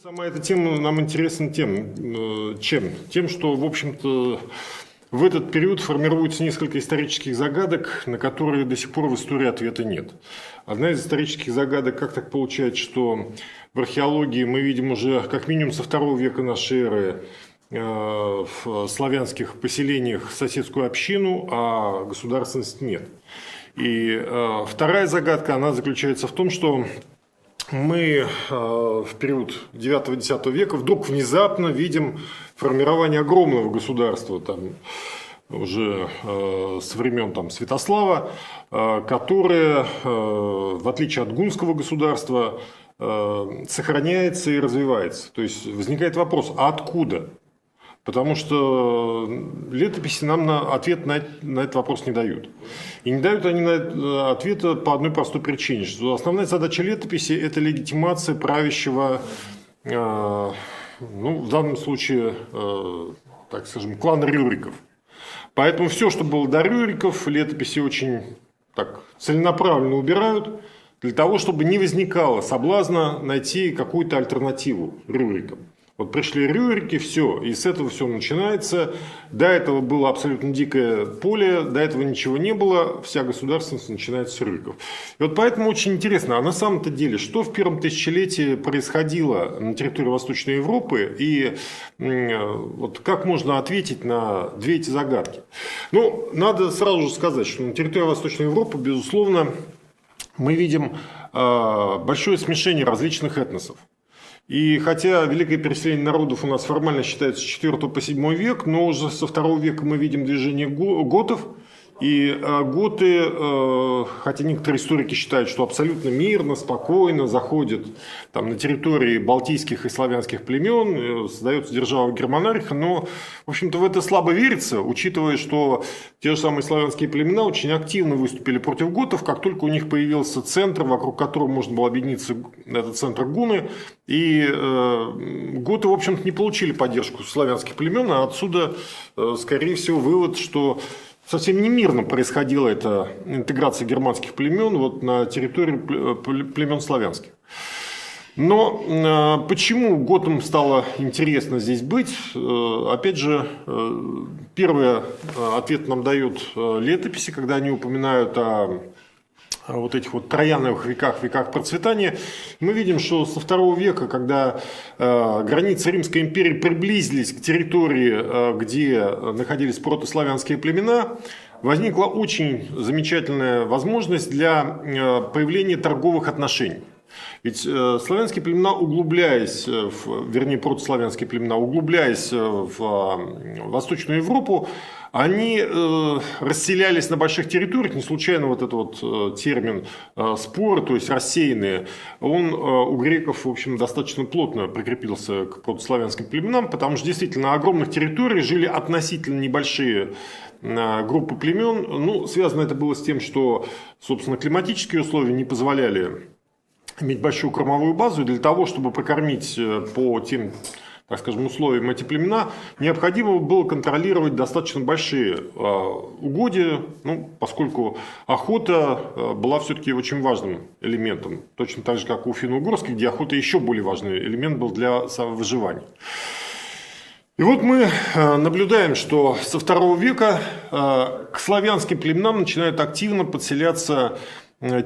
Сама эта тема нам интересна тем, что, в общем-то, в этот период формируется несколько исторических загадок, на которые до сих пор в истории ответа нет. Одна из исторических загадок, как так получается, что в археологии мы видим уже как минимум со II века нашей эры в славянских поселениях соседскую общину, а государственность нет. И вторая загадка, она заключается в том, что мы в период 9-10 века вдруг внезапно видим формирование огромного государства, там, уже со времен Святослава, которое, в отличие от гунского государства, сохраняется и развивается. То есть возникает вопрос, а откуда? Потому что летописи нам ответ на этот вопрос не дают. И не дают они ответа по одной простой причине, что основная задача летописи – это легитимация правящего, в данном случае, так скажем, клана Рюриков. Поэтому все, что было до Рюриков, летописи очень целенаправленно убирают, для того, чтобы не возникало соблазна найти какую-то альтернативу Рюрикам. Вот пришли Рюрики, все, и с этого все начинается. До этого было абсолютно дикое поле, до этого ничего не было, вся государственность начинается с Рюриков. И вот поэтому очень интересно, а на самом-то деле, что в первом тысячелетии происходило на территории Восточной Европы, и вот как можно ответить на две эти загадки? Ну, надо сразу же сказать, что на территории Восточной Европы, безусловно, мы видим большое смешение различных этносов. И хотя великое переселение народов у нас формально считается с 4 по 7 век, но уже со 2 века мы видим движение готов. И готы, хотя некоторые историки считают, что абсолютно мирно, спокойно заходят на территории балтийских и славянских племен, создается держава Германарха, но, в общем-то, в это слабо верится, учитывая, что те же самые славянские племена очень активно выступили против готов, как только у них появился центр, вокруг которого можно было объединиться, этот центр гуны, и готы, в общем-то, не получили поддержку славянских племен, а отсюда, скорее всего, вывод, что совсем не мирно происходила эта интеграция германских племен на территории племен славянских. Но почему готам стало интересно здесь быть? Опять же, первый ответ нам дают летописи, когда они упоминают о вот этих трояновых веках процветания. Мы видим, что со II века, когда границы Римской империи приблизились к территории, где находились протославянские племена, возникла очень замечательная возможность для появления торговых отношений. Ведь славянские племена, протославянские племена, углубляясь в Восточную Европу, они расселялись на больших территориях, не случайно этот термин споры, то есть рассеянные, он у греков, в общем, достаточно плотно прикрепился к протославянским племенам, потому что действительно на огромных территориях жили относительно небольшие группы племен. Связано это было с тем, что, собственно, климатические условия не позволяли иметь большую кормовую базу, и для того, чтобы прокормить по тем, так скажем, условиям эти племена, необходимо было контролировать достаточно большие угодья, поскольку охота была все-таки очень важным элементом, точно так же, как у финно-угорских, где охота еще более важный элемент был для выживания. И вот мы наблюдаем, что со II века к славянским племенам начинают активно подселяться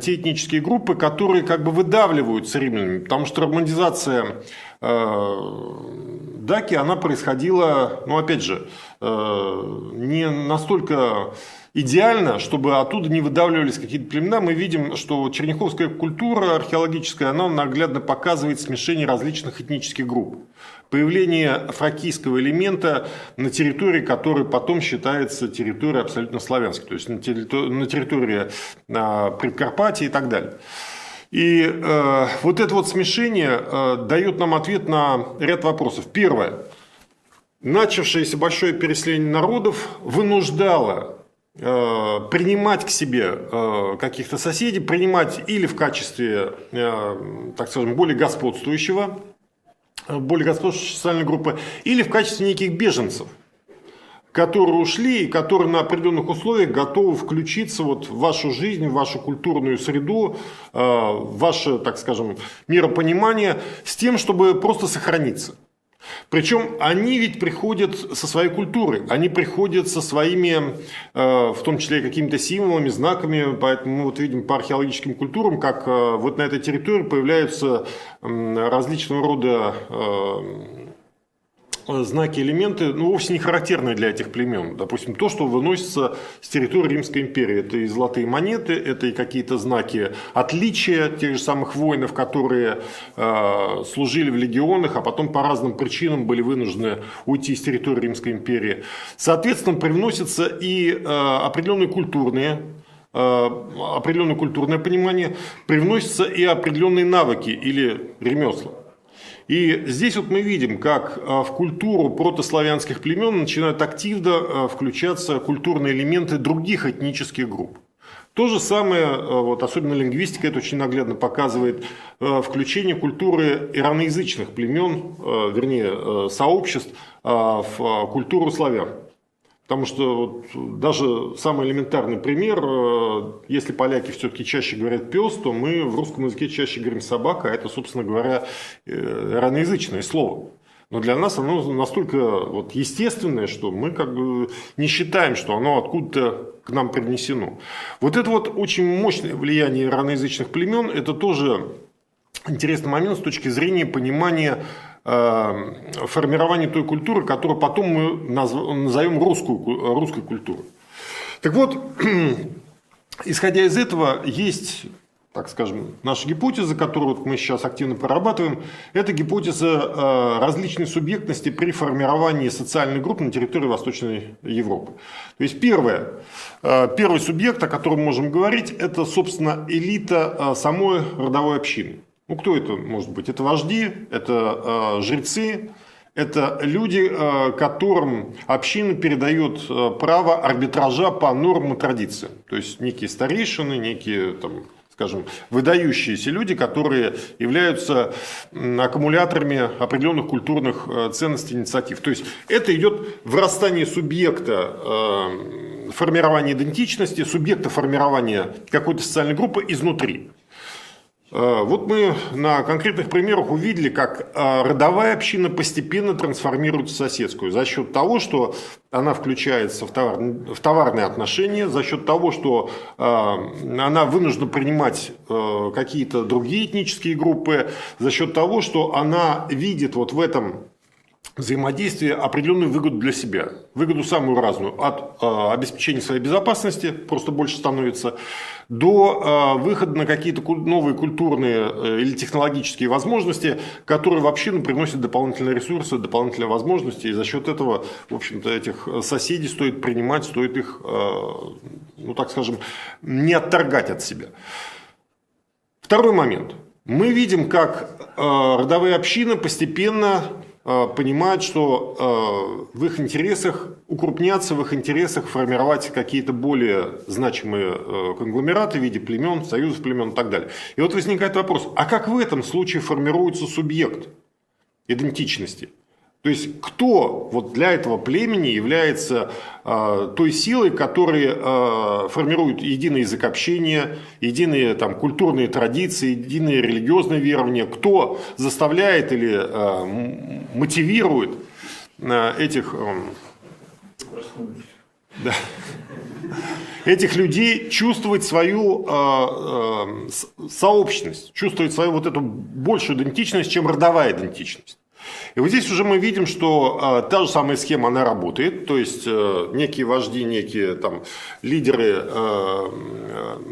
те этнические группы, которые выдавливаются римлянами, потому что романизация Даки, она происходила, опять же, не настолько идеально, чтобы оттуда не выдавливались какие-то племена. Мы видим, что черняховская культура археологическая, она наглядно показывает смешение различных этнических групп. Появление фракийского элемента на территории, которая потом считается территорией абсолютно славянской, то есть на территории Прикарпатии и так далее. И вот это смешение дает нам ответ на ряд вопросов. Первое. Начавшееся большое переселение народов вынуждало принимать к себе каких-то соседей, принимать или в качестве, так скажем, более господствующей социальной группы, или в качестве неких беженцев, которые ушли и которые на определенных условиях готовы включиться вот в вашу жизнь, в вашу культурную среду, в ваше, так скажем, миропонимание с тем, чтобы просто сохраниться. Причем они ведь приходят со своей культурой, они приходят со своими, в том числе какими-то символами, знаками, поэтому мы вот видим по археологическим культурам, как вот на этой территории появляются различного рода знаки, элементы, ну, вовсе не характерные для этих племен. Допустим, то, что выносится с территории Римской империи. Это и золотые монеты, это и какие-то знаки отличия тех же самых воинов, которые служили в легионах, а потом по разным причинам были вынуждены уйти с территории Римской империи. Соответственно, привносятся и определенное культурное понимание, привносятся и определенные навыки или ремесла. И здесь вот мы видим, как в культуру протославянских племен начинают активно включаться культурные элементы других этнических групп. То же самое, вот, особенно лингвистика это очень наглядно показывает, включение культуры ираноязычных племен, вернее сообществ в культуру славян. Потому что вот, даже самый элементарный пример, если поляки все-таки чаще говорят пес, то мы в русском языке чаще говорим собака, а это, собственно говоря, ираноязычное слово. Но для нас оно настолько вот естественное, что мы как бы не считаем, что оно откуда-то к нам привнесено. Вот это вот очень мощное влияние ираноязычных племен, это тоже интересный момент с точки зрения понимания формирования той культуры, которую потом мы назовем русской культурой. Так вот, исходя из этого, есть, так скажем, наша гипотеза, которую мы сейчас активно прорабатываем, это гипотеза различной субъектности при формировании социальных групп на территории Восточной Европы. То есть первый субъект, о котором мы можем говорить, это, собственно, элита самой родовой общины. Ну, кто это может быть? Это вожди, это жрецы, это люди, которым община передает право арбитража по нормам и традициям. То есть некие старейшины, некие, там, скажем, выдающиеся люди, которые являются аккумуляторами определенных культурных ценностей, инициатив. То есть это идет вырастание субъекта формирования идентичности, субъекта формирования какой-то социальной группы изнутри. Вот мы на конкретных примерах увидели, как родовая община постепенно трансформируется в соседскую за счет того, что она включается в товарные отношения, за счет того, что она вынуждена принимать какие-то другие этнические группы, за счет того, что она видит вот в этом взаимодействие определенную выгоду для себя. Выгоду самую разную. От обеспечения своей безопасности, просто больше становится, до выхода на какие-то новые культурные или технологические возможности, которые в общину приносят дополнительные ресурсы, дополнительные возможности. И за счет этого, в общем-то, этих соседей стоит принимать, стоит их, ну так скажем, не отторгать от себя. Второй момент. Мы видим, как родовые общины постепенно понимают, что в их интересах укрупняться, в их интересах формировать какие-то более значимые конгломераты в виде племен, союзов племен и так далее. И вот возникает вопрос, а как в этом случае формируется субъект идентичности? То есть, кто вот для этого племени является той силой, которая формирует единый язык общения, единые там, культурные традиции, единые религиозные верования, кто заставляет или мотивирует этих людей чувствовать свою сообщность, чувствовать свою вот эту большую идентичность, чем родовая идентичность. И вот здесь уже мы видим, что та же самая схема, она работает, то есть некие вожди, некие там, лидеры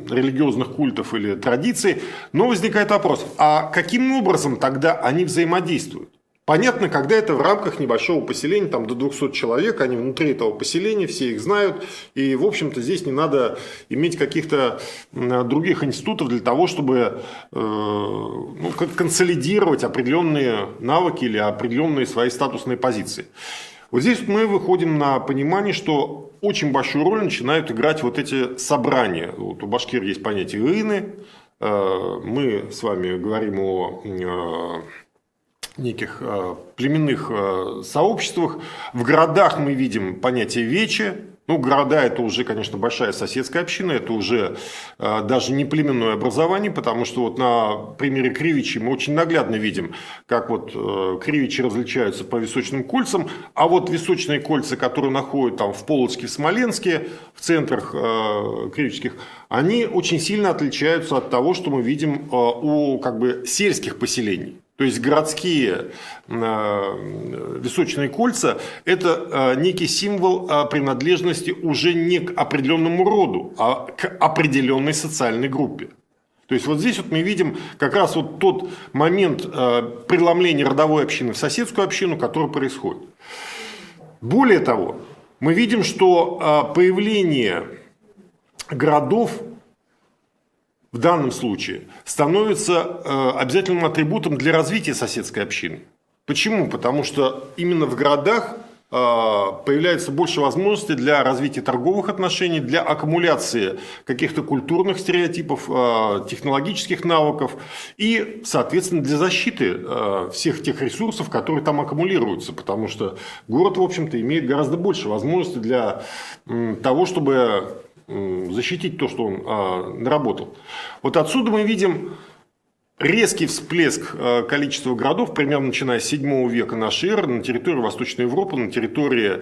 религиозных культов или традиций, но возникает вопрос, а каким образом тогда они взаимодействуют? Понятно, когда это в рамках небольшого поселения, там до 200 человек, они внутри этого поселения, все их знают, и, в общем-то, здесь не надо иметь каких-то других институтов для того, чтобы консолидировать определенные навыки или определенные свои статусные позиции. Вот здесь мы выходим на понимание, что очень большую роль начинают играть вот эти собрания. Вот у башкир есть понятие «ины», мы с вами говорим о неких племенных сообществах. В городах мы видим понятие вече. Ну, города – это уже, конечно, большая соседская община, это уже даже не племенное образование, потому что вот на примере Кривичей мы очень наглядно видим, как вот Кривичи различаются по височным кольцам, а вот височные кольца, которые находят там в Полоцке, в Смоленске, в центрах кривичских, они очень сильно отличаются от того, что мы видим у как бы сельских поселений. То есть городские височные кольца – это некий символ принадлежности уже не к определенному роду, а к определенной социальной группе. То есть вот здесь вот мы видим как раз вот тот момент преломления родовой общины в соседскую общину, который происходит. Более того, мы видим, что появление городов в данном случае становится обязательным атрибутом для развития соседской общины. Почему? Потому что именно в городах появляется больше возможностей для развития торговых отношений, для аккумуляции каких-то культурных стереотипов, технологических навыков и, соответственно, для защиты всех тех ресурсов, которые там аккумулируются. Потому что город, в общем-то, имеет гораздо больше возможностей для того, чтобы защитить то, что он наработал. Вот отсюда мы видим резкий всплеск количества городов, примерно начиная с 7 века нашей эры, на территории Восточной Европы, на территории,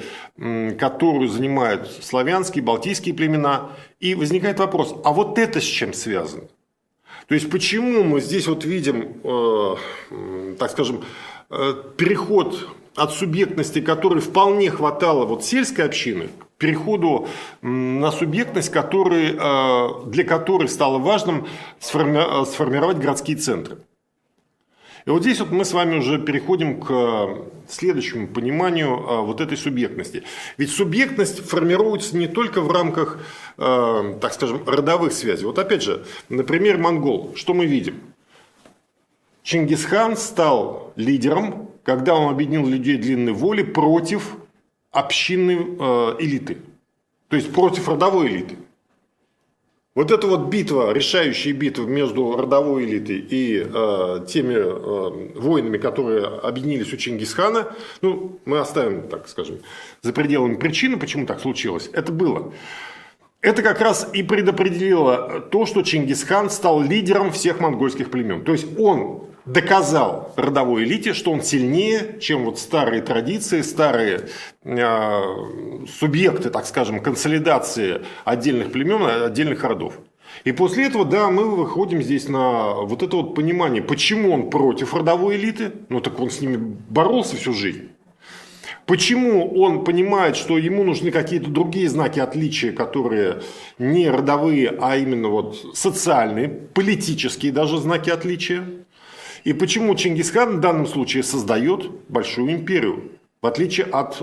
которую занимают славянские, балтийские племена. И возникает вопрос, а вот это с чем связано? То есть, почему мы здесь вот видим, так скажем, переход от субъектности, которой вполне хватало вот сельской общины, к переходу на субъектность, для которой стало важным сформировать городские центры. И вот здесь вот мы с вами уже переходим к следующему пониманию вот этой субъектности. Ведь субъектность формируется не только в рамках, так скажем, родовых связей. Вот опять же, например, монгол. Что мы видим? Чингисхан стал лидером, когда он объединил людей длинной воли против общинной элиты, то есть против родовой элиты. Вот эта вот битва, решающая битва между родовой элитой и теми воинами, которые объединились у Чингисхана, ну, мы оставим, так скажем, за пределами причины, почему так случилось, это было. Это как раз и предопределило то, что Чингисхан стал лидером всех монгольских племен. То есть он доказал родовой элите, что он сильнее, чем вот старые традиции, старые субъекты, так скажем, консолидации отдельных племен, отдельных родов. И после этого, да, мы выходим здесь на вот это вот понимание, почему он против родовой элиты, ну так он с ними боролся всю жизнь. Почему он понимает, что ему нужны какие-то другие знаки отличия, которые не родовые, а именно вот социальные, политические даже знаки отличия. И почему Чингисхан в данном случае создает большую империю, в отличие от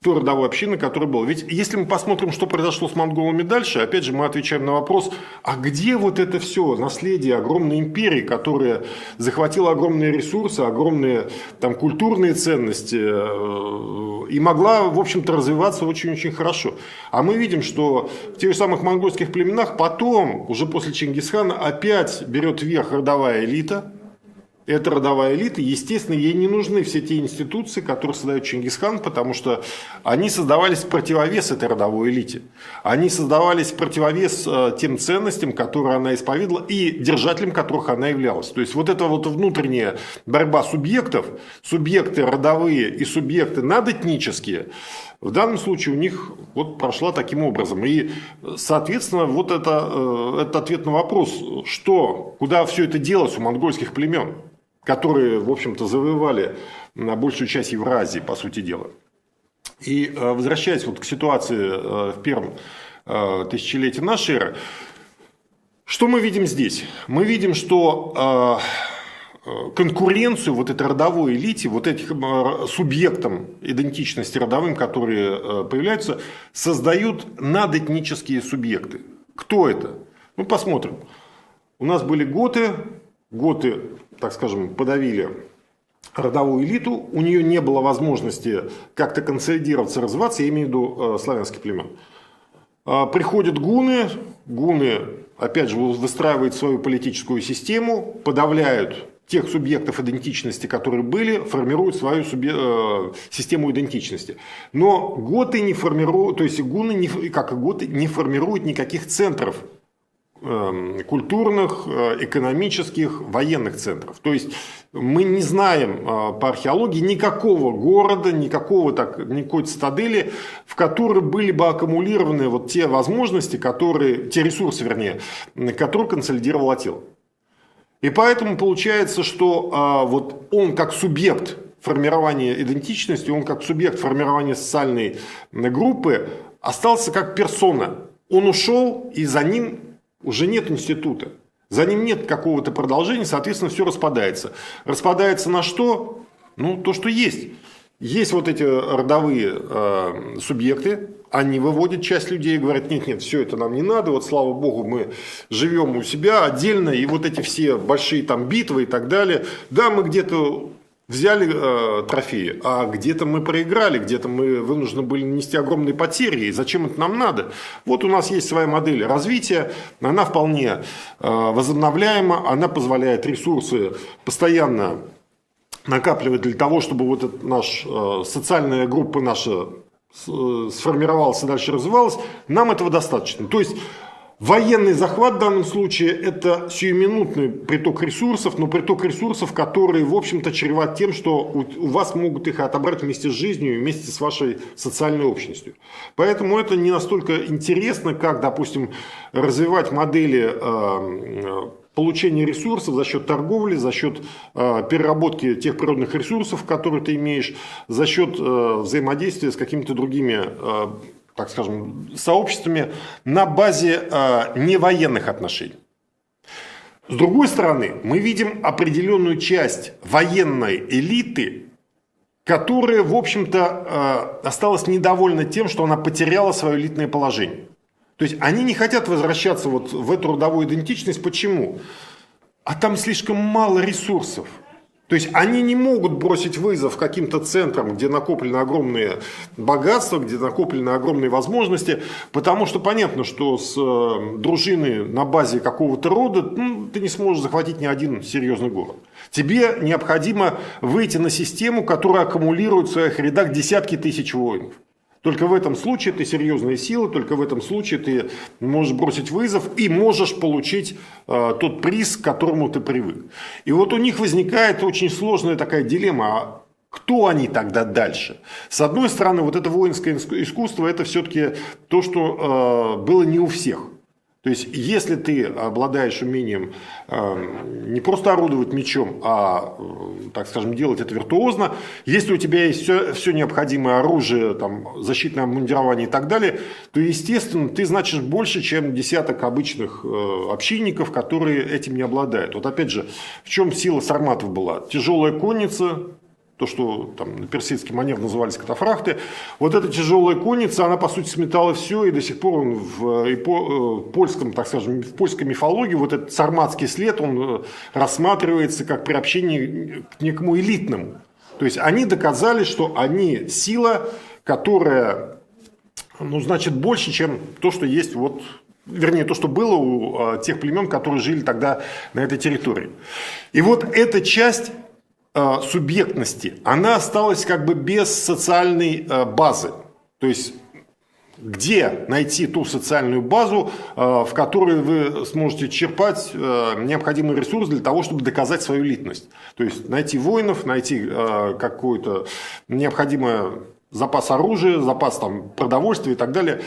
той родовой общины, которая была. Ведь если мы посмотрим, что произошло с монголами дальше, опять же мы отвечаем на вопрос, а где вот это все наследие огромной империи, которая захватила огромные ресурсы, огромные там культурные ценности и могла, в общем-то, развиваться очень-очень хорошо. А мы видим, что в тех же самых монгольских племенах потом, уже после Чингисхана, опять берет верх родовая элита. Эта родовая элита, естественно, ей не нужны все те институции, которые создает Чингисхан, потому что они создавались в противовес этой родовой элите. Они создавались в противовес тем ценностям, которые она исповедовала, и держателем которых она являлась. То есть, вот эта вот внутренняя борьба субъектов, субъекты родовые и субъекты надэтнические, в данном случае у них вот прошла таким образом. И, соответственно, вот это ответ на вопрос, куда все это делось у монгольских племен, которые, в общем-то, завоевали большую часть Евразии, по сути дела. И возвращаясь вот к ситуации в первом тысячелетии нашей эры, что мы видим здесь? Мы видим, что конкуренцию вот этой родовой элите, вот этим субъектам идентичности родовым, которые появляются, создают надэтнические субъекты. Кто это? Ну, посмотрим. У нас были готы. Готы, так скажем, подавили родовую элиту. У нее не было возможности как-то консолидироваться, развиваться. Я имею в виду славянских племен. Приходят гуны. Гуны, опять же, выстраивают свою политическую систему, подавляют тех субъектов идентичности, которые были, формируют свою систему идентичности. Но готы не формируют, то есть гунны, как и готы, не формируют никаких центров культурных, экономических, военных центров. То есть мы не знаем по археологии никакого города, никакой цитадели, в которой были бы аккумулированы вот те возможности, те ресурсы, вернее, которые консолидировал Аттила. И поэтому получается, что вот он как субъект формирования идентичности, он как субъект формирования социальной группы остался как персона. Он ушел, и за ним уже нет института. За ним нет какого-то продолжения, соответственно, все распадается. Распадается на что? Ну, то, что есть. Есть вот эти родовые субъекты, они выводят часть людей и говорят, нет, все это нам не надо, вот слава богу, мы живем у себя отдельно, и вот эти все большие там битвы и так далее, да, мы где-то взяли трофеи, а где-то мы проиграли, где-то мы вынуждены были нести огромные потери, и зачем это нам надо? Вот у нас есть своя модель развития, она вполне возобновляема, она позволяет ресурсы постоянно накапливать для того, чтобы вот эта наша социальная группа наша сформировалась и дальше развивалась, нам этого достаточно. То есть военный захват в данном случае это сиюминутный приток ресурсов, но приток ресурсов, который, в общем-то, чреват тем, что у вас могут их отобрать вместе с жизнью, вместе с вашей социальной общностью. Поэтому это не настолько интересно, как, допустим, развивать модели получения ресурсов за счет торговли, за счет переработки тех природных ресурсов, которые ты имеешь, за счет взаимодействия с какими-то другими, так скажем, сообществами на базе невоенных отношений. С другой стороны, мы видим определенную часть военной элиты, которая, в общем-то, осталась недовольна тем, что она потеряла свое элитное положение. То есть они не хотят возвращаться вот в эту родовую идентичность. Почему? А там слишком мало ресурсов. То есть они не могут бросить вызов каким-то центрам, где накоплены огромные богатства, где накоплены огромные возможности, потому что понятно, что с дружины на базе какого-то рода ты не сможешь захватить ни один серьезный город. Тебе необходимо выйти на систему, которая аккумулирует в своих рядах десятки тысяч воинов. Только в этом случае ты серьезная сила, только в этом случае ты можешь бросить вызов и можешь получить тот приз, к которому ты привык. И вот у них возникает очень сложная такая дилемма. А кто они тогда дальше? С одной стороны, вот это воинское искусство, это все-таки то, что было не у всех. То есть, если ты обладаешь умением не просто орудовать мечом, а, так скажем, делать это виртуозно, если у тебя есть все необходимое оружие, там, защитное обмундирование и так далее, то, естественно, ты значишь больше, чем десяток обычных общинников, которые этим не обладают. Вот опять же, в чем сила сарматов была? Тяжелая конница, то, что там на персидский манер назывались катафракты. Вот эта тяжелая конница, она по сути сметала все, и до сих пор в польском, так скажем, в польской мифологии вот этот сарматский след, он рассматривается как приобщение к некому элитному. То есть они доказали, что они сила, которая, ну, значит, больше, чем то, что есть вот, вернее, то, что было у тех племен, которые жили тогда на этой территории. И вот эта часть субъектности, она осталась как бы без социальной базы. То есть, где найти ту социальную базу, в которой вы сможете черпать необходимый ресурс для того, чтобы доказать свою элитность. То есть, найти воинов, найти какой-то необходимый запас оружия, запас там, продовольствия и так далее,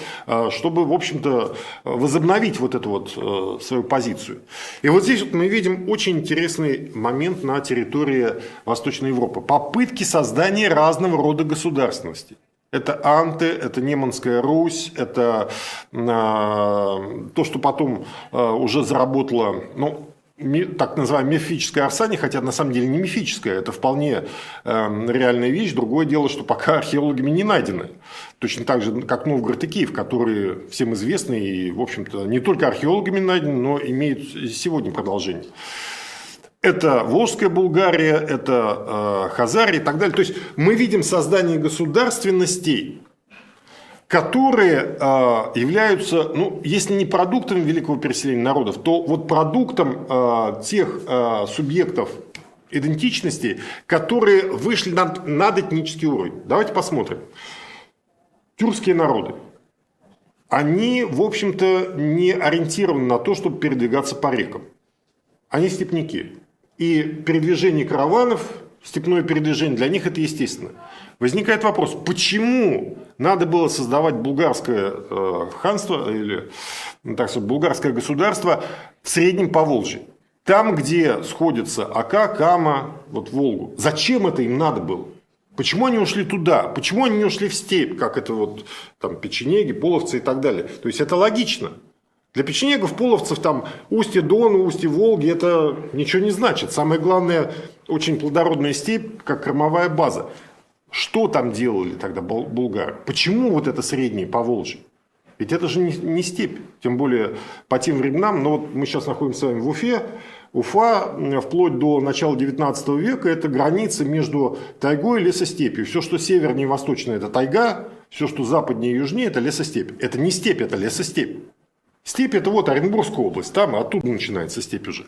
чтобы, в общем-то, возобновить вот эту вот свою позицию. И вот здесь вот мы видим очень интересный момент на территории Восточной Европы. Попытки создания разного рода государственностей. Это анты, это Неманская Русь, это то, что потом уже заработало, ну, так называемая мифическая Арсания, хотя на самом деле не мифическая, это вполне реальная вещь. Другое дело, что пока археологами не найдены. Точно так же, как Новгород и Киев, которые всем известны и, в общем-то, не только археологами найдены, но имеют сегодня продолжение. Это Волжская Булгария, это Хазария и так далее. То есть мы видим создание государственностей, которые являются, ну, если не продуктом великого переселения народов, то вот продуктом тех субъектов идентичностей, которые вышли над этнический уровень. Давайте посмотрим. Тюркские народы. Они, в общем-то, не ориентированы на то, чтобы передвигаться по рекам. Они степняки. И передвижение караванов, степное передвижение, для них это естественно. Возникает вопрос, почему надо было создавать булгарское ханство, или, так сказать, булгарское государство в Среднем Поволжье? Там, где сходятся Ока, Кама, вот Волгу. Зачем это им надо было? Почему они ушли туда? Почему они не ушли в степь, как это вот там печенеги, половцы и так далее? То есть это логично. Для печенегов, половцев, там устье Дона, устье Волги, это ничего не значит. Самое главное, очень плодородная степь, как кормовая база. Что там делали тогда булгары? Почему вот это Среднее Поволжье? Ведь это же не степь. Тем более по тем временам, но вот мы сейчас находимся с вами в Уфе. Уфа вплоть до начала 19 века это граница между тайгой и лесостепью. Все, что севернее и восточнее, это тайга. Все, что западнее и южнее, это лесостепь. Это не степь, это лесостепь. Степь это вот Оренбургская область. Там оттуда начинается степь уже.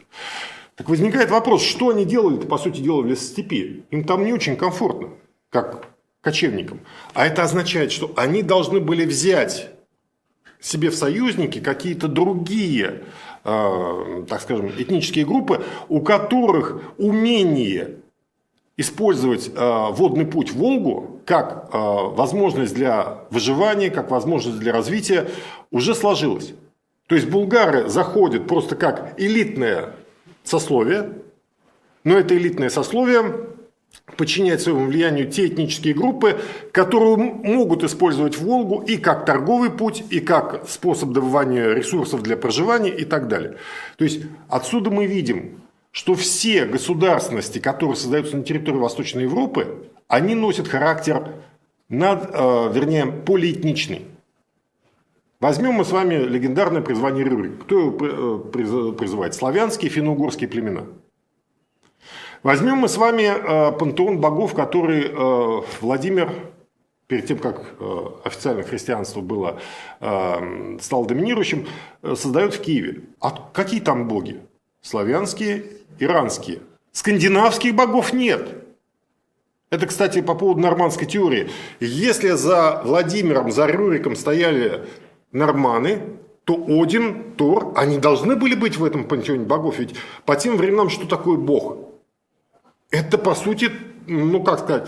Так возникает вопрос, что они делали-то, по сути дела, в лесостепи? Им там не очень комфортно, как кочевникам. А это означает, что они должны были взять себе в союзники какие-то другие, так скажем, этнические группы, у которых умение использовать водный путь Волгу как возможность для выживания, как возможность для развития уже сложилось. То есть булгары заходят просто как элитное сословие, но это элитное сословие подчиняет своему влиянию те этнические группы, которые могут использовать Волгу и как торговый путь, и как способ добывания ресурсов для проживания и так далее. То есть отсюда мы видим, что все государственности, которые создаются на территории Восточной Европы, они носят характер полиэтничный. Возьмем мы с вами легендарное призвание Рюрика. Кто его призывает? Славянские, финно-угорские племена. Возьмем мы с вами пантеон богов, который Владимир, перед тем, как официально христианство стало доминирующим, создает в Киеве. А какие там боги? Славянские, иранские. Скандинавских богов нет. Это, кстати, по поводу нормандской теории. Если за Владимиром, за Рюриком стояли норманы, то Один, Тор, они должны были быть в этом пантеоне богов. Ведь по тем временам что такое бог? Это, по сути, ну как сказать,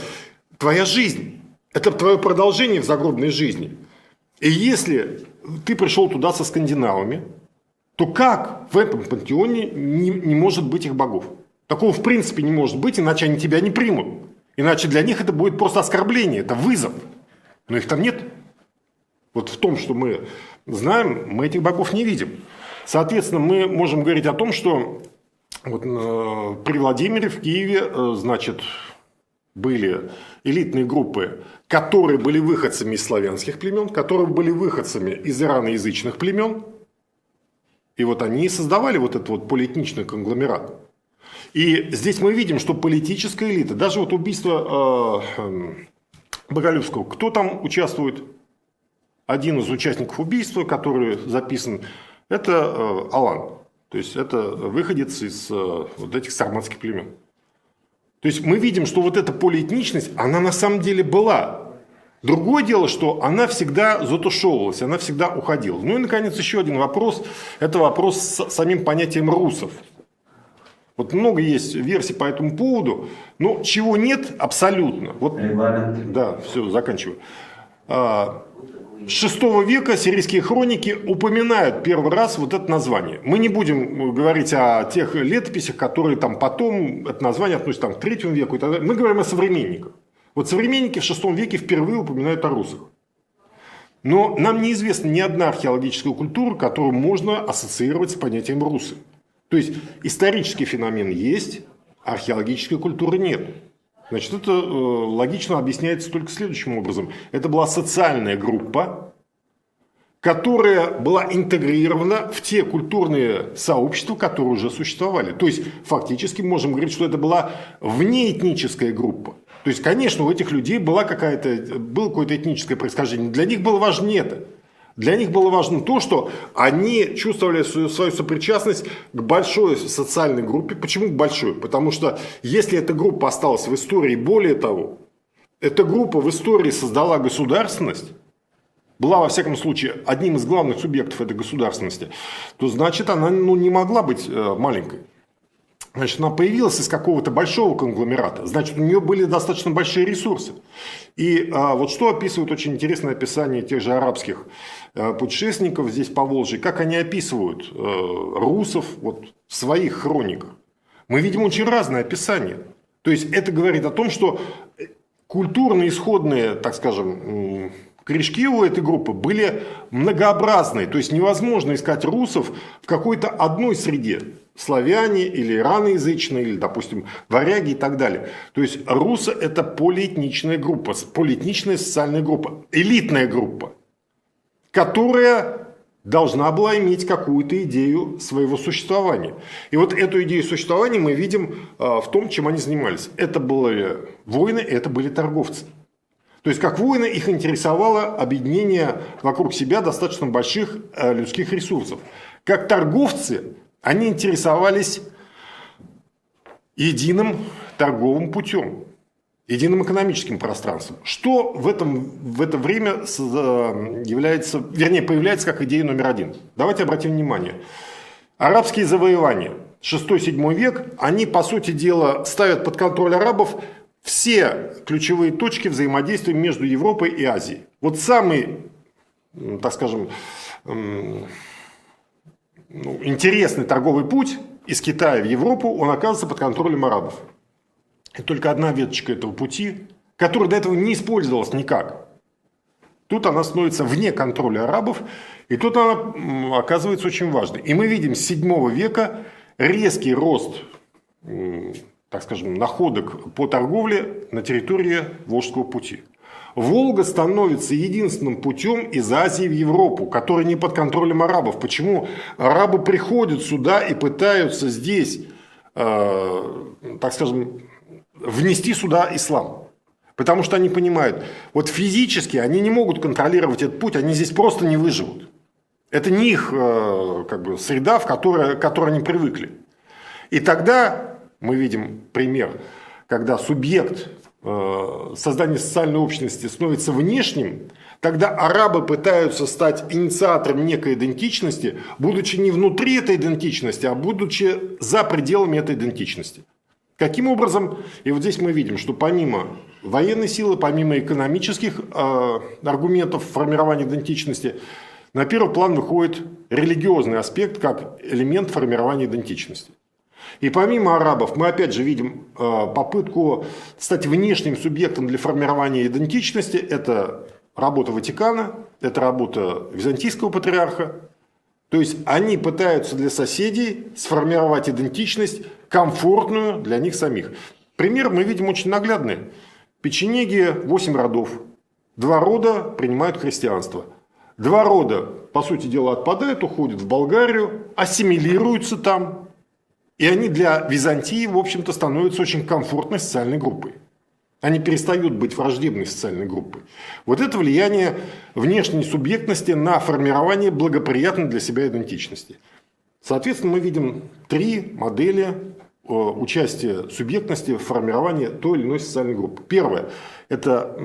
твоя жизнь. Это твое продолжение в загробной жизни. И если ты пришел туда со скандинавами, то как в этом пантеоне не может быть их богов? Такого в принципе не может быть, иначе они тебя не примут. Иначе для них это будет просто оскорбление, это вызов. Но их там нет. Вот в том, что мы знаем, мы этих богов не видим. Соответственно, мы можем говорить о том, что вот, при Владимире в Киеве, значит, были элитные группы, которые были выходцами из славянских племен, которые были выходцами из ираноязычных племен. И вот они создавали вот этот вот полиэтничный конгломерат. И здесь мы видим, что политическая элита, даже вот убийство Боголюбского, кто там участвует? Один из участников убийства, который записан, это Алан. То есть это выходец из вот этих сарматских племен. То есть мы видим, что вот эта полиэтничность, она на самом деле была. Другое дело, что она всегда затушевывалась, она всегда уходила. Ну и, наконец, еще один вопрос. Это вопрос с самим понятием русов. Вот много есть версий по этому поводу, но чего нет абсолютно. Вот, да, все, заканчиваю. С VI века сирийские хроники упоминают первый раз вот это название. Мы не будем говорить о тех летописях, которые там потом, это название относится там, к III веку и так далее. Мы говорим о современниках. Вот современники в VI веке впервые упоминают о русах. Но нам неизвестна ни одна археологическая культура, которую можно ассоциировать с понятием русы. То есть исторический феномен есть, археологической культуры нет. Значит, это логично объясняется только следующим образом. Это была социальная группа, которая была интегрирована в те культурные сообщества, которые уже существовали. То есть, фактически можем говорить, что это была внеэтническая группа. То есть, конечно, у этих людей было какое-то этническое происхождение. Для них было важнее это. Для них было важно то, что они чувствовали свою сопричастность к большой социальной группе. Почему к большой? Потому что если эта группа осталась в истории, более того, эта группа в истории создала государственность, была, во всяком случае, одним из главных субъектов этой государственности, то значит, она не могла быть маленькой. Значит, она появилась из какого-то большого конгломерата. Значит, у нее были достаточно большие ресурсы. И вот что описывает очень интересное описание тех же арабских путешественников здесь по Волжье, как они описывают русов вот, в своих хрониках. Мы видим очень разное описание. То есть, это говорит о том, что культурные исходные, так скажем, корешки у этой группы были многообразные. То есть, невозможно искать русов в какой-то одной среде. Славяне или ираноязычные, или, допустим, варяги и так далее. То есть, русы – это полиэтничная группа, полиэтничная социальная группа, элитная группа, которая должна была иметь какую-то идею своего существования. И вот эту идею существования мы видим в том, чем они занимались. Это были воины, это были торговцы. То есть, как воины, их интересовало объединение вокруг себя достаточно больших людских ресурсов. Как торговцы, они интересовались единым торговым путем, единым экономическим пространством. Что в это время появляется как идея номер один. Давайте обратим внимание. Арабские завоевания, 6-7 век, они, по сути дела, ставят под контроль арабов все ключевые точки взаимодействия между Европой и Азией. Вот самый, так скажем, интересный торговый путь из Китая в Европу, он оказывается под контролем арабов. И только одна веточка этого пути, которая до этого не использовалась никак. Тут она становится вне контроля арабов, и тут она оказывается очень важной. И мы видим с 7 века резкий рост, так скажем, находок по торговле на территории Волжского пути. Волга становится единственным путем из Азии в Европу, который не под контролем арабов. Почему арабы приходят сюда и пытаются здесь, так скажем, внести сюда ислам? Потому что они понимают, вот физически они не могут контролировать этот путь, они здесь просто не выживут. Это не их среда, к которой они привыкли. И тогда мы видим пример, когда субъект создание социальной общности становится внешним, тогда арабы пытаются стать инициатором некой идентичности, будучи не внутри этой идентичности, а будучи за пределами этой идентичности. Каким образом? И вот здесь мы видим, что помимо военной силы, помимо экономических аргументов формирования идентичности, на первый план выходит религиозный аспект как элемент формирования идентичности. И помимо арабов мы опять же видим попытку стать внешним субъектом для формирования идентичности. Это работа Ватикана, это работа Византийского патриарха. То есть они пытаются для соседей сформировать идентичность, комфортную для них самих. Пример мы видим очень наглядный. Печенеги 8 родов. 2 рода принимают христианство. 2 рода, по сути дела, отпадают, уходят в Болгарию, ассимилируются там. И они для Византии, в общем-то, становятся очень комфортной социальной группой. Они перестают быть враждебной социальной группой. Вот это влияние внешней субъектности на формирование благоприятной для себя идентичности. Соответственно, мы видим 3 модели участия субъектности в формировании той или иной социальной группы. Первое – это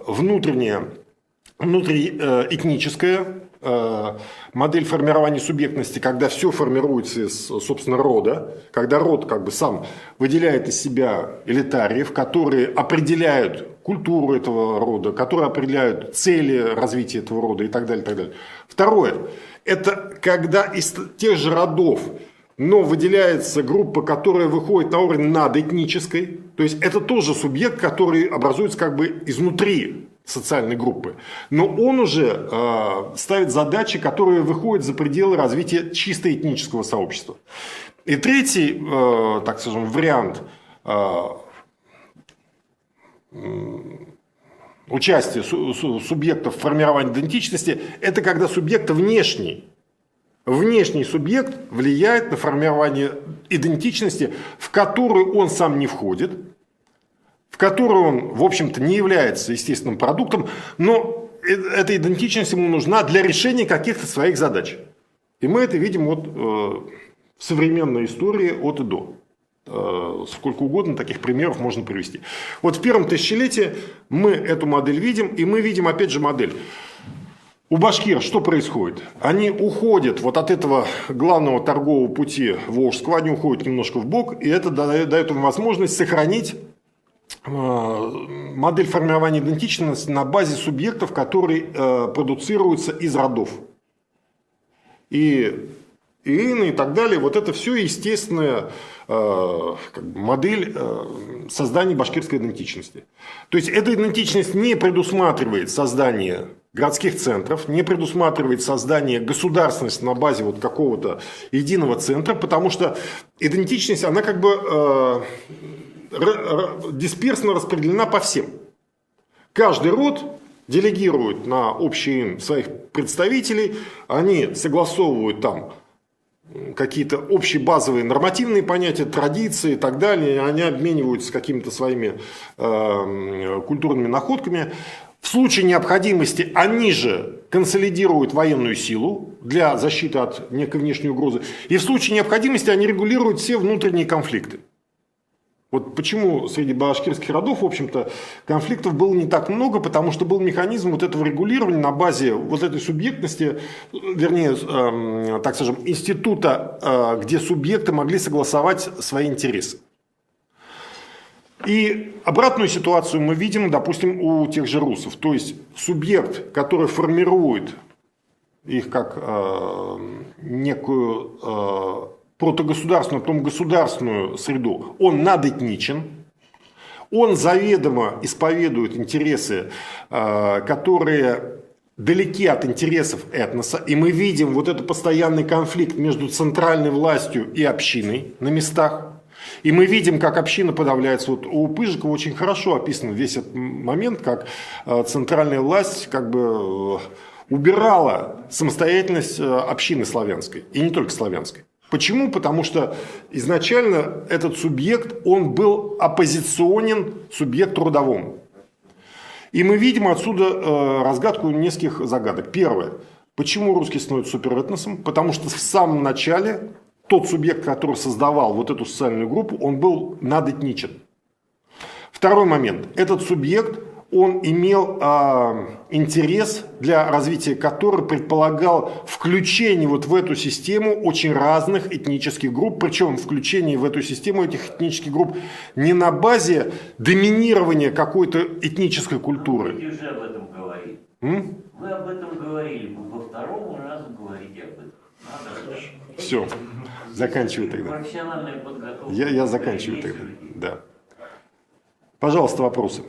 внутриэтническая модель формирования субъектности, когда все формируется из, собственно, рода, когда род сам выделяет из себя элитариев, которые определяют культуру этого рода, которые определяют цели развития этого рода и так далее, и так далее. Второе – это когда из тех же родов, но выделяется группа, которая выходит на уровень надэтнической, то есть это тоже субъект, который образуется изнутри социальной группы. Но он уже ставит задачи, которые выходят за пределы развития чисто этнического сообщества. И третий, так скажем, вариант участия субъектов в формировании идентичности – это когда субъект внешний. Внешний субъект влияет на формирование идентичности, в которую он сам не входит, в которую он, в общем-то, не является естественным продуктом, но эта идентичность ему нужна для решения каких-то своих задач. И мы это видим вот в современной истории от и до. Сколько угодно таких примеров можно привести. Вот в первом тысячелетии мы эту модель видим, и мы видим опять же модель. У башкир что происходит? Они уходят вот от этого главного торгового пути Волжского, они уходят немножко вбок, и это дает им возможность сохранить модель формирования идентичности на базе субъектов, которые продуцируются из родов. И и так далее. Вот это все естественная модель создания башкирской идентичности. То есть эта идентичность не предусматривает создание городских центров, не предусматривает создание государственности на базе вот какого-то единого центра, потому что идентичность, она как бы дисперсно распределена по всем. Каждый род делегирует на общий им своих представителей, они согласовывают там какие-то общие базовые нормативные понятия, традиции и так далее, они обмениваются какими-то своими культурными находками. В случае необходимости они же консолидируют военную силу для защиты от некой внешней угрозы, и в случае необходимости они регулируют все внутренние конфликты. Вот почему среди башкирских родов, в общем-то, конфликтов было не так много, потому что был механизм вот этого регулирования на базе вот этой субъектности, вернее, так скажем, института, где субъекты могли согласовать свои интересы. И обратную ситуацию мы видим, допустим, у тех же русов. То есть субъект, который формирует их как некую протогосударственную, потом государственную среду, он надэтничен, он заведомо исповедует интересы, которые далеки от интересов этноса, и мы видим вот этот постоянный конфликт между центральной властью и общиной на местах, и мы видим, как община подавляется. Вот у Пыжикова очень хорошо описан весь этот момент, как центральная власть как бы убирала самостоятельность общины славянской, и не только славянской. Почему? Потому что изначально этот субъект, он был оппозиционен субъекту родовому. И мы видим отсюда разгадку нескольких загадок. Первое. Почему русский становится суперэтносом? Потому что в самом начале тот субъект, который создавал вот эту социальную группу, он был надэтничен. Второй момент. Этот субъект, он имел интерес, для развития которого предполагал включение вот в эту систему очень разных этнических групп, причем включение в эту систему этих этнических групп не на базе доминирования какой-то этнической культуры. Вы уже об этом говорили. Вы об этом говорили, вы во втором разу говорите об этом. Надо. Все, заканчиваю тогда. Профессиональная подготовка. Я заканчиваю тогда, да. Пожалуйста, вопросы.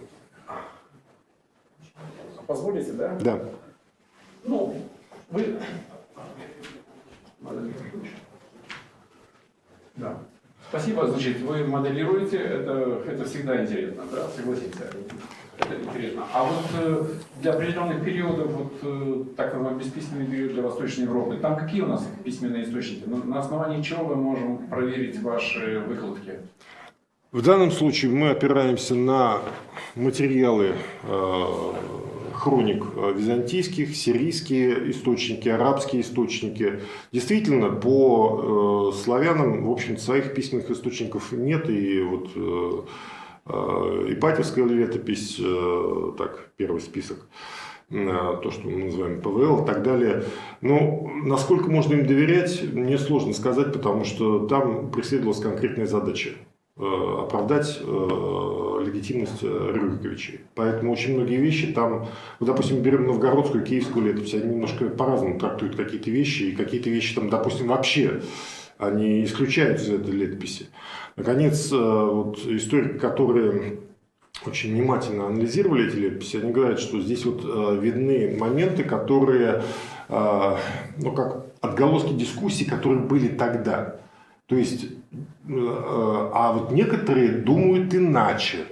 Позволите, да? Да. Ну, вы... Да. Спасибо, значит, вы моделируете, это всегда интересно, да, согласитесь, это интересно. А вот для определенных периодов, вот так называемый бесписьменный период для Восточной Европы, там какие у нас письменные источники? На основании чего мы можем проверить ваши выкладки? В данном случае мы опираемся на материалы хроник византийских, сирийские источники, арабские источники. Действительно, по славянам, в общем, своих письменных источников нет. И вот Ипатьевская летопись, так, первый список, то, что мы называем ПВЛ и так далее. Но насколько можно им доверять, мне сложно сказать, потому что там преследовалась конкретная задача – оправдать легитимность Рюриковичей. Поэтому очень многие вещи там, вот, допустим, берем новгородскую, киевскую летопись, они немножко по-разному трактуют какие-то вещи, и какие-то вещи там, допустим, вообще они исключаются из этой летописи. Наконец, вот историки, которые очень внимательно анализировали эти летописи, они говорят, что здесь вот видны моменты, которые, ну, как отголоски дискуссий, которые были тогда. То есть, а вот некоторые думают иначе,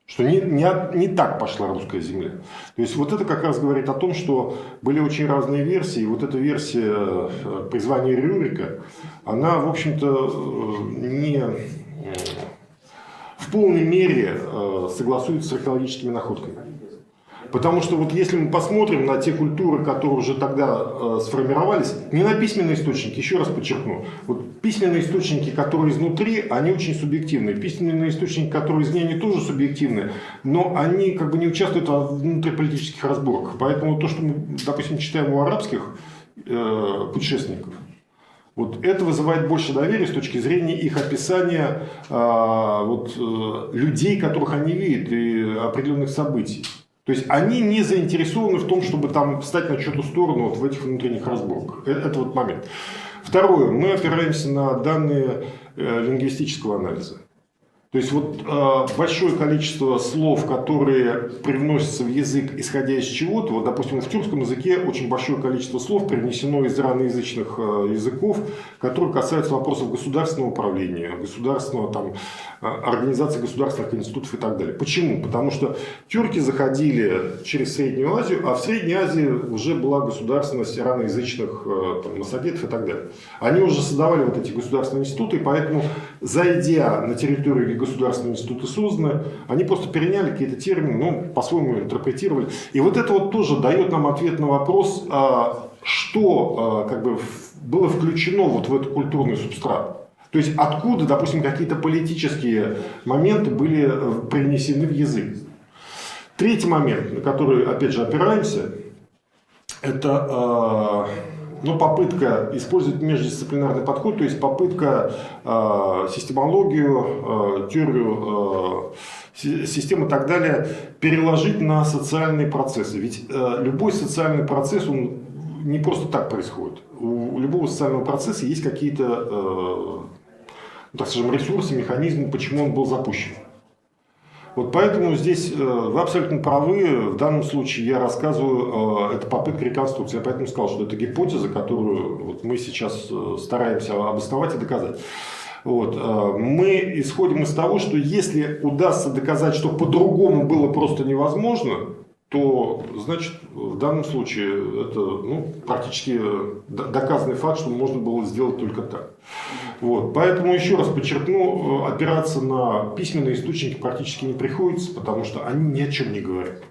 что не так пошла русская земля. То есть, вот это как раз говорит о том, что были очень разные версии. И вот эта версия призвания Рюрика, она, в общем-то, не в полной мере согласуется с археологическими находками. Потому что вот если мы посмотрим на те культуры, которые уже тогда сформировались, не на письменные источники, еще раз подчеркну, вот письменные источники, которые изнутри, они очень субъективные. Письменные источники, которые извне, они тоже субъективны, но они как бы не участвуют в внутриполитических разборках. Поэтому то, что мы, допустим, читаем у арабских путешественников, вот это вызывает больше доверия с точки зрения их описания людей, которых они видят, и определенных событий. То есть они не заинтересованы в том, чтобы там встать на чью-то сторону вот в этих внутренних разборках. Это вот момент. Второе. Мы опираемся на данные лингвистического анализа. То есть вот большое количество слов, которые привносятся в язык, исходя из чего-то, вот, допустим, в тюркском языке очень большое количество слов привнесено из ираноязычных языков, которые касаются вопросов государственного управления, государственного, там, организации государственных институтов и так далее. Почему? Потому что тюрки заходили через Среднюю Азию, а в Средней Азии уже была государственность ираноязычных массагетов и так далее. Они уже создавали вот эти государственные институты, и поэтому, зайдя на территорию государственные институты созданы, они просто переняли какие-то термины, но по-своему интерпретировали. И вот это вот тоже дает нам ответ на вопрос, что как бы было включено вот в этот культурный субстрат. То есть откуда, допустим, какие-то политические моменты были привнесены в язык. Третий момент, на который опять же опираемся, это попытка использовать междисциплинарный подход, то есть попытка системологию, теорию систем и так далее переложить на социальные процессы. Ведь любой социальный процесс, он не просто так происходит. У любого социального процесса есть какие-то, так скажем, ресурсы, механизмы, почему он был запущен. Вот поэтому здесь вы абсолютно правы. В данном случае я рассказываю, это попытка реконструкции. Я поэтому сказал, что это гипотеза, которую вот мы сейчас стараемся обосновать и доказать. Вот. Мы исходим из того, что если удастся доказать, что по-другому было просто невозможно, то, значит, в данном случае это практически доказанный факт, что можно было сделать только так. Вот. Поэтому, еще раз подчеркну, опираться на письменные источники практически не приходится, потому что они ни о чем не говорят.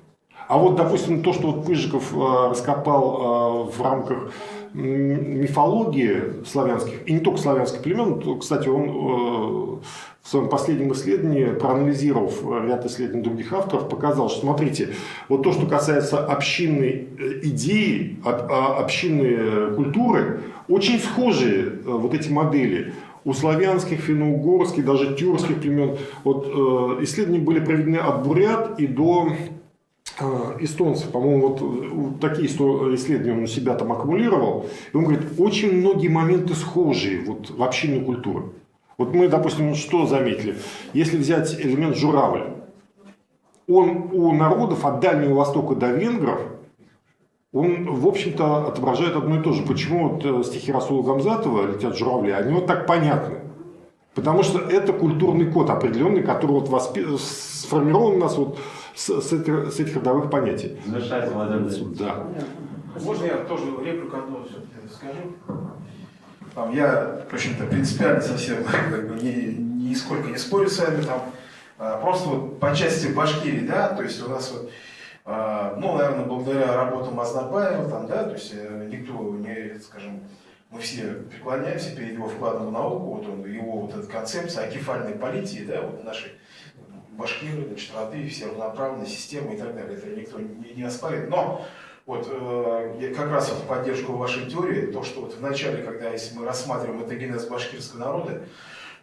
А вот, допустим, то, что вот Пыжиков раскопал в рамках мифологии славянских, и не только славянских племен, то, кстати, он в своем последнем исследовании, проанализировав ряд исследований других авторов, показал, что, смотрите, вот то, что касается общинной идеи, общинной культуры, очень схожие вот эти модели у славянских, финно-угорских, даже тюркских племен. Вот исследования были проведены от бурят и до эстонцев. По-моему, вот такие исследования он у себя там аккумулировал. И он говорит, очень многие моменты схожие вот в общинной культуре. Вот мы, допустим, что заметили? Если взять элемент журавль, он у народов от Дальнего Востока до венгров, он, в общем-то, отображает одно и то же. Почему вот стихи Расула Гамзатова «Летят журавли», они вот так понятны? Потому что это культурный код определенный, который вот сформирован у нас вот с этих родовых понятий. Да. Можно я тоже реплику одну все-таки скажу? Я, в общем-то, принципиально совсем нисколько не спорю с вами. Просто вот по части Башкирии, да, то есть у нас вот, наверное, благодаря работам Азнабаева, то есть никто не, скажем, мы все преклоняемся перед его вкладом в науку, вот его вот эта концепция акефальной политики, да, вот нашей башкиры, роды, все равноправные системы и так далее, это никто не оспаривает. Но вот как раз вот в поддержку вашей теории, то, что вот в начале, когда если мы рассматриваем этногенез башкирского народа,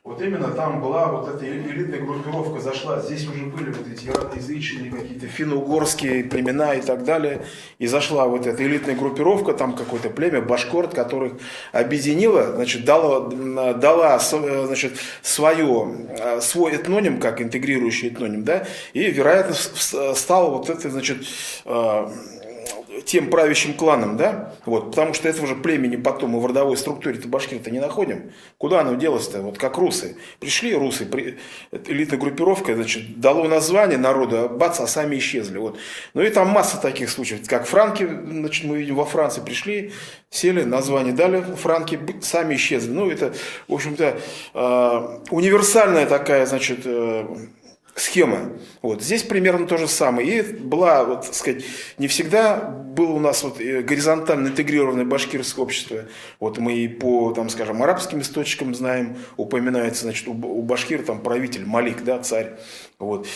вот именно там была вот эта элитная группировка зашла, здесь уже были вот эти ираноязычные какие-то финно-угорские племена и так далее, и зашла вот эта элитная группировка, там какое-то племя башкорт, которых объединила, значит, дала значит, свой этноним, как интегрирующий этноним, да, и, вероятно, стал вот это, значит, тем правящим кланом, да, вот, потому что этого же племени потом мы в родовой структуре-то башкир-то не находим. Куда оно делось-то? Вот как русы. Пришли русы, элитная группировка, значит, дало название народу, бац, а сами исчезли. Вот. Ну и там масса таких случаев, как франки, значит, мы видим во Франции, пришли, сели, название дали, франки сами исчезли. Ну это, в общем-то, универсальная такая, значит, схема. Вот. Здесь примерно то же самое. И была, вот, так сказать, не всегда было у нас вот горизонтально интегрированное башкирское общество. Вот мы и по, там, скажем, арабским источникам знаем, упоминается, значит, у башкир там правитель Малик, да, царь. Вот.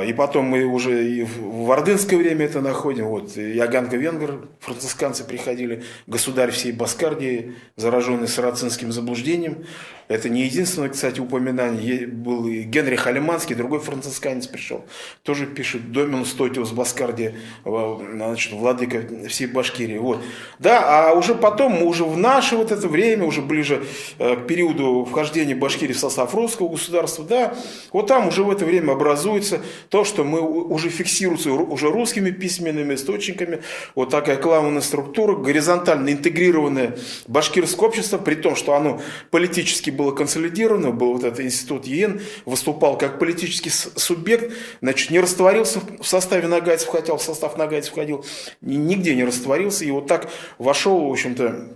И потом мы уже и в ордынское время это находим. Вот. Яганка-Венгр, францисканцы приходили, государь всей Баскардии, зараженный сарацинским заблуждением. Это не единственное, кстати, упоминание. Был и Генрих Алиманский, другой францисканец пришел. Тоже пишет Доминус Тотиус Баскардия, значит, владыка всей Башкирии. Вот. Да, а уже потом, уже в наше вот это время, уже ближе к периоду вхождения Башкирии в состав русского государства, да, вот там уже в это время образуется то, что мы уже фиксируется уже русскими письменными источниками, вот такая клановая структура, горизонтально интегрированное башкирское общество, при том, что оно политически было консолидировано, был вот этот институт ЕН, выступал как политический субъект, значит, не растворился в составе нагайцев, хотя в состав нагайцев входил, нигде не растворился, и вот так вошел, в общем-то,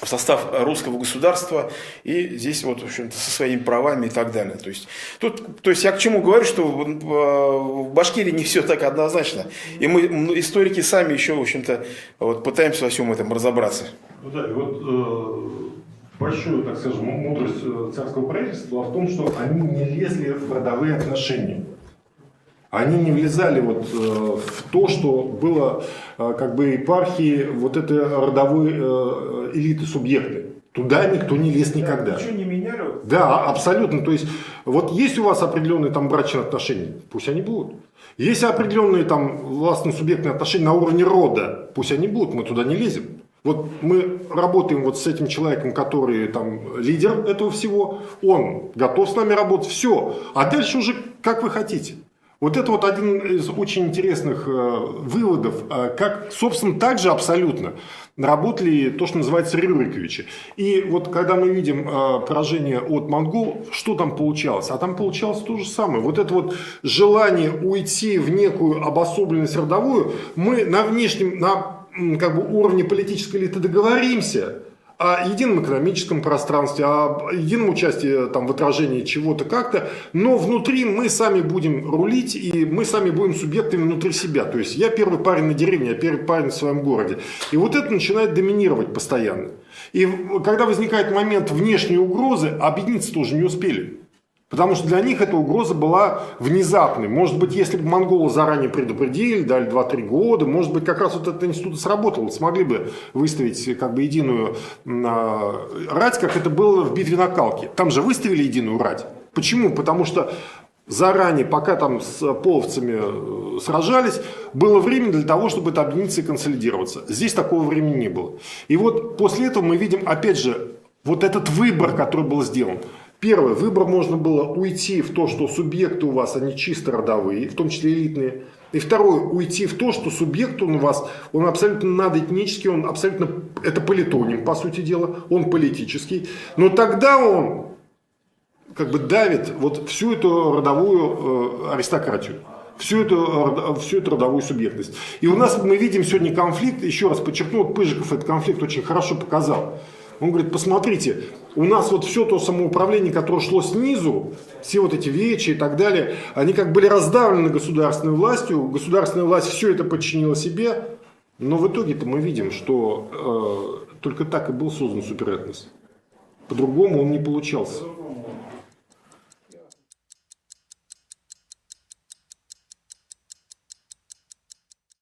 в состав русского государства, и здесь вот, в общем-то, со своими правами и так далее. То есть я к чему говорю, что в Башкирии не все так однозначно, и мы, историки, сами еще, в общем-то, вот, пытаемся во всем этом разобраться. Ну да, и вот большую, так скажем, мудрость царского правительства была в том, что они не лезли в родовые отношения. Они не влезали вот в то, что было как бы епархии вот этой родовой элиты, субъекты. Туда никто не лез никогда. Ничего не меняли? Да, абсолютно. То есть, вот есть у вас определенные там брачные отношения, пусть они будут. Есть определенные там властно-субъектные отношения на уровне рода, пусть они будут, мы туда не лезем. Вот мы работаем вот с этим человеком, который там лидер этого всего, он готов с нами работать, все. А дальше уже как вы хотите. Вот это вот один из очень интересных выводов, как, собственно, также абсолютно работали то, что называется Рюриковичи. И вот когда мы видим поражение от монгол, что там получалось? А там получалось то же самое. Вот это вот желание уйти в некую обособленность родовую, мы на внешнем, на как бы уровне политической элиты договоримся о едином экономическом пространстве, о едином участии там, в отражении чего-то как-то, но внутри мы сами будем рулить, и мы сами будем субъектами внутри себя. То есть я первый парень на деревне, я первый парень в своем городе. И вот это начинает доминировать постоянно. И когда возникает момент внешней угрозы, объединиться тоже не успели. Потому что для них эта угроза была внезапной. Может быть, если бы монголы заранее предупредили, дали 2-3 года, может быть, как раз вот этот институт сработал, смогли бы выставить как бы единую рать, как это было в битве на Калке. Там же выставили единую рать. Почему? Потому что заранее, пока там с половцами сражались, было время для того, чтобы это объединиться и консолидироваться. Здесь такого времени не было. И вот после этого мы видим, опять же, вот этот выбор, который был сделан. Первый выбор, можно было уйти в то, что субъекты у вас, они чисто родовые, в том числе элитные. И второй, уйти в то, что субъект он у вас, он абсолютно надэтнический, он абсолютно, это политоним, по сути дела, он политический. Но тогда он как бы давит вот всю эту родовую аристократию. Всю эту родовую субъектность. И у нас мы видим сегодня конфликт, еще раз подчеркну, вот Пыжиков этот конфликт очень хорошо показал. Он говорит, посмотрите, у нас вот все то самоуправление, которое шло снизу, все вот эти вечи и так далее, они как были раздавлены государственной властью, государственная власть все это подчинила себе, но в итоге-то мы видим, что только так и был создан суперэтнос. По-другому он не получался.